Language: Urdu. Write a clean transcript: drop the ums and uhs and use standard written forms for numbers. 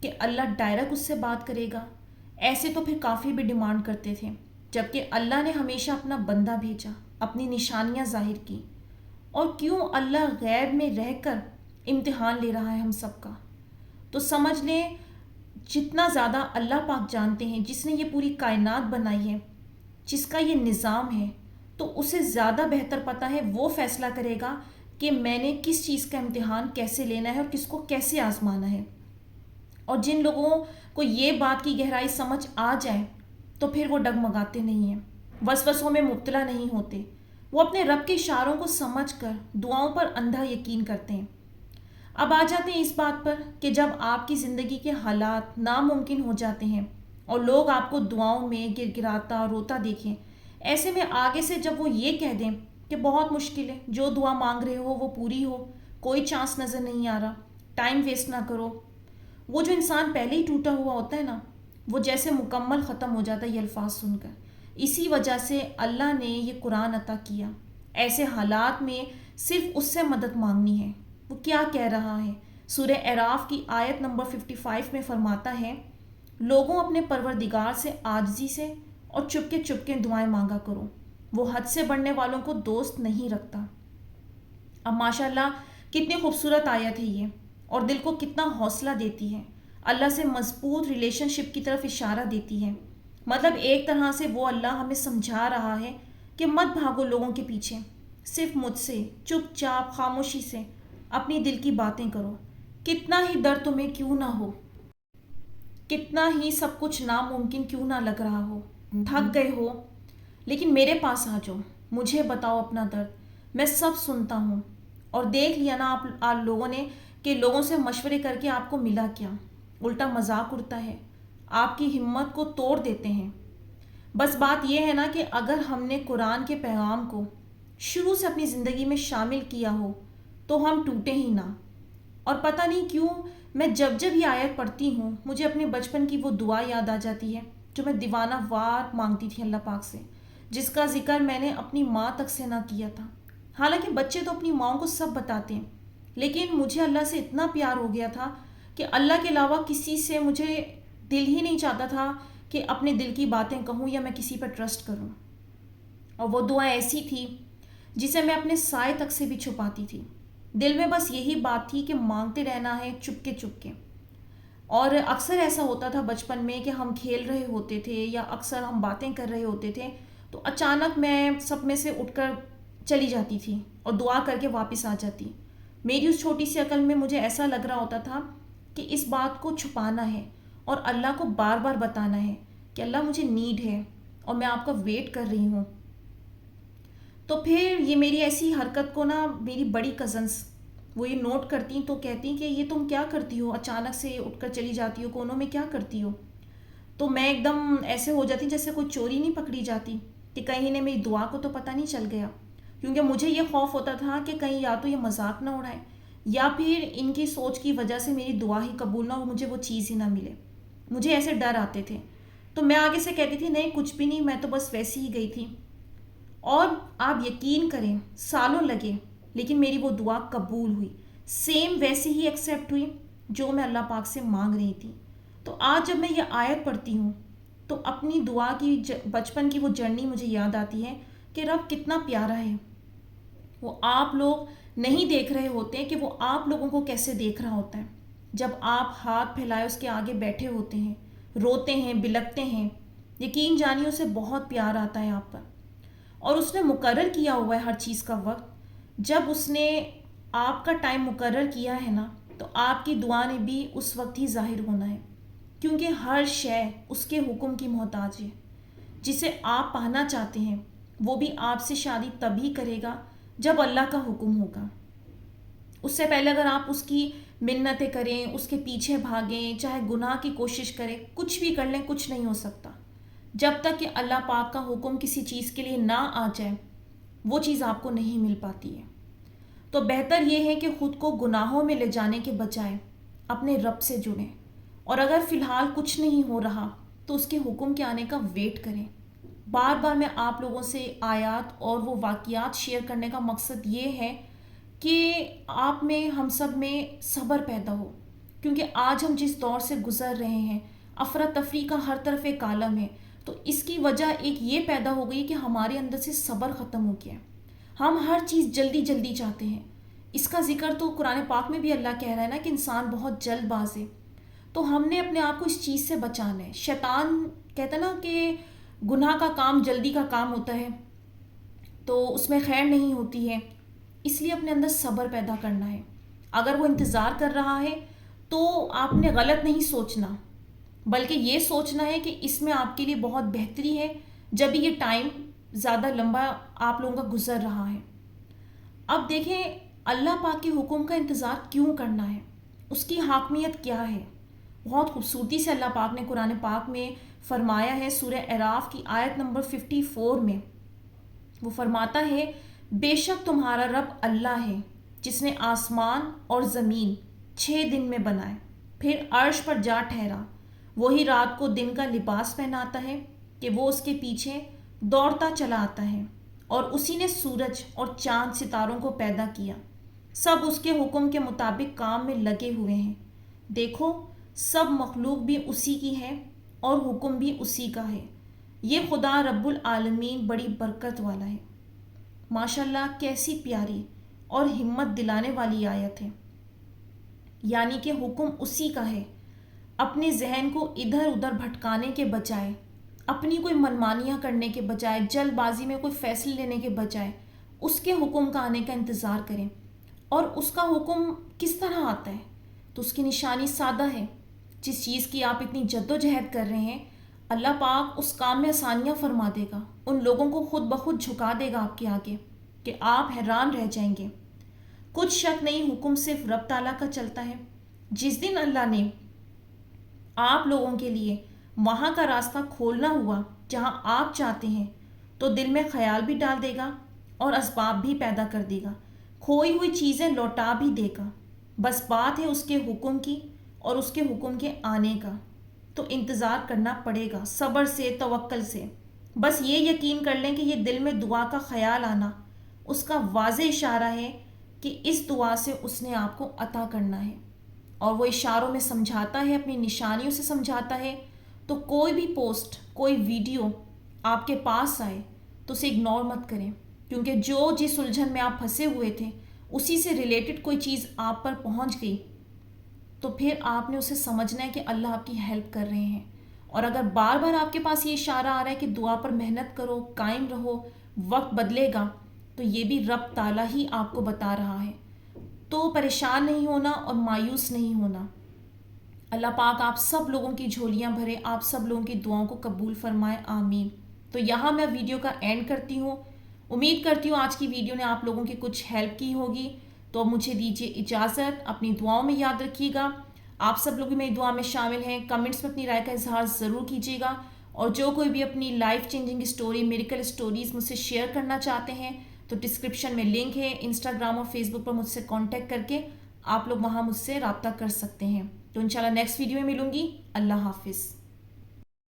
کہ اللہ ڈائریکٹ اس سے بات کرے گا؟ ایسے تو پھر کافی بھی ڈیمانڈ کرتے تھے، جبکہ اللہ نے ہمیشہ اپنا بندہ بھیجا، اپنی نشانیاں ظاہر کی۔ اور کیوں اللہ غیب میں رہ کر امتحان لے رہا ہے ہم سب کا؟ تو سمجھ لیں جتنا زیادہ اللہ پاک جانتے ہیں، جس نے یہ پوری کائنات بنائی ہے، جس کا یہ نظام ہے، تو اسے زیادہ بہتر پتہ ہے، وہ فیصلہ کرے گا کہ میں نے کس چیز کا امتحان کیسے لینا ہے اور کس کو کیسے آزمانا ہے۔ اور جن لوگوں کو یہ بات کی گہرائی سمجھ آ جائے تو پھر وہ ڈگمگاتے نہیں ہیں، وسوسوں میں مبتلا نہیں ہوتے، وہ اپنے رب کے اشاروں کو سمجھ کر دعاؤں پر اندھا یقین کرتے ہیں۔ اب آ جاتے ہیں اس بات پر کہ جب آپ کی زندگی کے حالات ناممکن ہو جاتے ہیں اور لوگ آپ کو دعاؤں میں گر گراتا روتا دیکھیں، ایسے میں آگے سے جب وہ یہ کہہ دیں کہ بہت مشکل ہے، جو دعا مانگ رہے ہو وہ پوری ہو، کوئی چانس نظر نہیں آ رہا، ٹائم ویسٹ نہ کرو، وہ جو انسان پہلے ہی ٹوٹا ہوا ہوتا ہے نا، وہ جیسے مکمل ختم ہو جاتا ہے یہ الفاظ سن کر۔ اسی وجہ سے اللہ نے یہ قرآن عطا کیا۔ ایسے حالات میں صرف اس سے مدد مانگنی ہے۔ وہ کیا کہہ رہا ہے؟ سورہ اعراف کی آیت نمبر 55 میں فرماتا ہے، لوگوں اپنے پروردگار سے عاجزی سے اور چپ کے دعائیں مانگا کرو، وہ حد سے بڑھنے والوں کو دوست نہیں رکھتا۔ اب ماشاءاللہ کتنی خوبصورت آیت ہے یہ، اور دل کو کتنا حوصلہ دیتی ہے، اللہ سے مضبوط ریلیشن شپ کی طرف اشارہ دیتی ہے۔ مطلب ایک طرح سے وہ اللہ ہمیں سمجھا رہا ہے کہ مت بھاگو لوگوں کے پیچھے، صرف مجھ سے چپ چاپ خاموشی سے اپنی دل کی باتیں کرو، کتنا ہی درد تمہیں کیوں نہ ہو، کتنا ہی سب کچھ ناممکن کیوں نہ لگ رہا ہو، تھک گئے ہو، لیکن میرے پاس آ جاؤ، مجھے بتاؤ اپنا درد، میں سب سنتا ہوں۔ اور دیکھ لیا نا آپ لوگوں نے کہ لوگوں سے مشورے کر کے آپ کو ملا کیا؟ الٹا مذاق اڑتا ہے، آپ کی ہمت کو توڑ دیتے ہیں۔ بس بات یہ ہے نا کہ اگر ہم نے قرآن کے پیغام کو شروع سے اپنی زندگی میں شامل کیا ہو تو ہم ٹوٹے ہی نہ۔ اور پتہ نہیں کیوں میں جب یہ آیت پڑھتی ہوں مجھے اپنے بچپن کی وہ دعا یاد آ جاتی ہے جو میں دیوانہ وار مانگتی تھی اللہ پاک سے، جس کا ذکر میں نے اپنی ماں تک سے نہ کیا تھا۔ حالانکہ بچے تو اپنی ماں کو سب بتاتے ہیں، لیکن مجھے اللہ سے اتنا پیار ہو گیا تھا کہ اللہ کے علاوہ کسی سے مجھے دل ہی نہیں چاہتا تھا کہ اپنے دل کی باتیں کہوں یا میں کسی پر ٹرسٹ کروں۔ اور وہ دعا ایسی تھی جسے میں اپنے سائے تک سے بھی چھپاتی تھی، دل میں بس یہی بات تھی کہ مانگتے رہنا ہے چپ کے۔ اور اکثر ایسا ہوتا تھا بچپن میں کہ ہم کھیل رہے ہوتے تھے یا اکثر ہم باتیں کر رہے ہوتے تھے تو اچانک میں سب میں سے اٹھ کر چلی جاتی تھی اور دعا کر کے واپس آ جاتی۔ میری اس چھوٹی سی عقل میں مجھے ایسا لگ رہا ہوتا تھا کہ اس بات کو چھپانا ہے اور اللہ کو بار بار بتانا ہے کہ اللہ مجھے نیڈ ہے اور میں آپ کا ویٹ کر رہی ہوں۔ تو پھر یہ میری ایسی حرکت کو نا میری بڑی کزنس وہ یہ نوٹ کرتی تو کہتی کہ یہ تم کیا کرتی ہو، اچانک سے اٹھ کر چلی جاتی ہو، کونوں میں کیا کرتی ہو؟ تو میں ایک دم ایسے ہو جاتی جیسے کوئی چوری نہیں پکڑی جاتی کہ کہیں انہیں میری دعا کو تو پتہ نہیں چل گیا، کیونکہ مجھے یہ خوف ہوتا تھا کہ کہیں یا تو یہ مذاق نہ اڑائے یا پھر ان کی سوچ کی وجہ سے میری دعا ہی قبول نہ ہو، مجھے وہ چیز ہی نہ ملے۔ مجھے ایسے ڈر آتے تھے تو میں آگے سے کہتی تھی نہیں کچھ بھی نہیں، میں تو بس ویسی ہی گئی تھی۔ اور آپ یقین کریں سالوں لگے لیکن میری وہ دعا قبول ہوئی، سیم ویسے ہی ایکسیپٹ ہوئی جو میں اللہ پاک سے مانگ رہی تھی۔ تو آج جب میں یہ آیت پڑھتی ہوں تو اپنی دعا کی بچپن کی وہ جرنی مجھے یاد آتی ہے کہ رب کتنا پیارا ہے، وہ آپ لوگ نہیں دیکھ رہے ہوتے کہ وہ آپ لوگوں کو کیسے دیکھ رہا ہوتا ہے، جب آپ ہاتھ پھیلائے اس کے آگے بیٹھے ہوتے ہیں، روتے ہیں بلکتے ہیں، یقین جانیے اسے بہت پیار آتا ہے آپ پر۔ اور اس نے مقرر کیا ہوا ہے ہر چیز کا وقت، جب اس نے آپ کا ٹائم مقرر کیا ہے نا تو آپ کی دعا نے بھی اس وقت ہی ظاہر ہونا ہے، کیونکہ ہر شے اس کے حکم کی محتاج ہے۔ جسے آپ پانا چاہتے ہیں وہ بھی آپ سے شادی تبھی کرے گا جب اللہ کا حکم ہوگا۔ اس سے پہلے اگر آپ اس کی منتیں کریں، اس کے پیچھے بھاگیں، چاہے گناہ کی کوشش کریں، کچھ بھی کر لیں، کچھ نہیں ہو سکتا جب تک کہ اللہ پاک کا حکم کسی چیز کے لیے نہ آ جائے، وہ چیز آپ کو نہیں مل پاتی ہے۔ تو بہتر یہ ہے کہ خود کو گناہوں میں لے جانے کے بجائے اپنے رب سے جڑیں، اور اگر فی الحال کچھ نہیں ہو رہا تو اس کے حکم کے آنے کا ویٹ کریں۔ بار بار میں آپ لوگوں سے آیات اور وہ واقعات شیئر کرنے کا مقصد یہ ہے کہ آپ میں ہم سب میں صبر پیدا ہو، کیونکہ آج ہم جس دور سے گزر رہے ہیں افراتفری کا ہر طرف ایک عالم ہے، تو اس کی وجہ ایک یہ پیدا ہو گئی کہ ہمارے اندر سے صبر ختم ہو گیا ہے۔ ہم ہر چیز جلدی جلدی چاہتے ہیں۔ اس کا ذکر تو قرآن پاک میں بھی اللہ کہہ رہا ہے نا کہ انسان بہت جلد باز ہے۔ تو ہم نے اپنے آپ کو اس چیز سے بچانا ہے۔ شیطان کہتا ہے نا کہ گناہ کا کام جلدی کا کام ہوتا ہے، تو اس میں خیر نہیں ہوتی ہے، اس لیے اپنے اندر صبر پیدا کرنا ہے۔ اگر وہ انتظار کر رہا ہے تو آپ نے غلط نہیں سوچنا، بلکہ یہ سوچنا ہے کہ اس میں آپ کے لیے بہت بہتری ہے جب یہ ٹائم زیادہ لمبا آپ لوگوں کا گزر رہا ہے۔ اب دیکھیں اللہ پاک کے حکم کا انتظار کیوں کرنا ہے، اس کی حاکمیت کیا ہے۔ بہت خوبصورتی سے اللہ پاک نے قرآن پاک میں فرمایا ہے، سورہ اعراف کی آیت نمبر 54 میں وہ فرماتا ہے، بے شک تمہارا رب اللہ ہے جس نے آسمان اور زمین 6 دن میں بنائے، پھر عرش پر جا ٹھہرا۔ وہی رات کو دن کا لباس پہناتا ہے کہ وہ اس کے پیچھے دوڑتا چلا آتا ہے، اور اسی نے سورج اور چاند ستاروں کو پیدا کیا، سب اس کے حکم کے مطابق کام میں لگے ہوئے ہیں۔ دیکھو سب مخلوق بھی اسی کی ہے اور حکم بھی اسی کا ہے۔ یہ خدا رب العالمین بڑی برکت والا ہے۔ ماشاءاللہ کیسی پیاری اور ہمت دلانے والی آیت ہے۔ یعنی کہ حکم اسی کا ہے۔ اپنے ذہن کو ادھر ادھر بھٹکانے کے بجائے، اپنی کوئی منمانیاں کرنے کے بجائے، جلد بازی میں کوئی فیصلے لینے کے بجائے اس کے حکم کا آنے کا انتظار کریں۔ اور اس کا حکم کس طرح آتا ہے؟ تو اس کی نشانی سادہ ہے۔ جس چیز کی آپ اتنی جد و جہد کر رہے ہیں، اللہ پاک اس کام میں آسانیاں فرما دے گا، ان لوگوں کو خود بخود جھکا دے گا آپ کے آگے کہ آپ حیران رہ جائیں گے۔ کچھ شک نہیں، حکم صرف رب تعالیٰ کا چلتا ہے۔ جس دن اللہ نے آپ لوگوں کے لیے وہاں کا راستہ کھولنا ہوا جہاں آپ چاہتے ہیں، تو دل میں خیال بھی ڈال دے گا اور اسباب بھی پیدا کر دے گا، کھوئی ہوئی چیزیں لوٹا بھی دے گا۔ بس بات ہے اس کے حکم کی اور اس کے حکم کے آنے کا، تو انتظار کرنا پڑے گا صبر سے، توکل سے۔ بس یہ یقین کر لیں کہ یہ دل میں دعا کا خیال آنا اس کا واضح اشارہ ہے کہ اس دعا سے اس نے آپ کو عطا کرنا ہے، اور وہ اشاروں میں سمجھاتا ہے، اپنی نشانیوں سے سمجھاتا ہے۔ تو کوئی بھی پوسٹ، کوئی ویڈیو آپ کے پاس آئے تو اسے اگنور مت کریں، کیونکہ جو جس الجھن میں آپ پھنسے ہوئے تھے اسی سے ریلیٹڈ کوئی چیز آپ پر پہنچ گئی، تو پھر آپ نے اسے سمجھنا ہے کہ اللہ آپ کی ہیلپ کر رہے ہیں۔ اور اگر بار بار آپ کے پاس یہ اشارہ آ رہا ہے کہ دعا پر محنت کرو، قائم رہو، وقت بدلے گا، تو یہ بھی رب تعالیٰ ہی آپ کو بتا رہا ہے۔ تو پریشان نہیں ہونا اور مایوس نہیں ہونا۔ اللہ پاک آپ سب لوگوں کی جھولیاں بھرے، آپ سب لوگوں کی دعاؤں کو قبول فرمائے، آمین۔ تو یہاں میں ویڈیو کا اینڈ کرتی ہوں۔ امید کرتی ہوں آج کی ویڈیو نے آپ لوگوں کی کچھ ہیلپ کی ہوگی۔ تو مجھے دیجیے اجازت، اپنی دعاؤں میں یاد رکھیے گا۔ آپ سب لوگ بھی میری دعا میں شامل ہیں۔ کمنٹس میں اپنی رائے کا اظہار ضرور کیجیے گا، اور جو کوئی بھی اپنی life changing story, miracle stories مجھ سے شیئر کرنا چاہتے ہیں تو ڈسکرپشن میں لنک ہے، انسٹاگرام اور فیس بک پر مجھ سے کانٹیکٹ کر کے آپ لوگ وہاں مجھ سے رابطہ کر سکتے ہیں۔ تو انشاءاللہ نیکسٹ ویڈیو میں ملوں گی۔ اللہ حافظ۔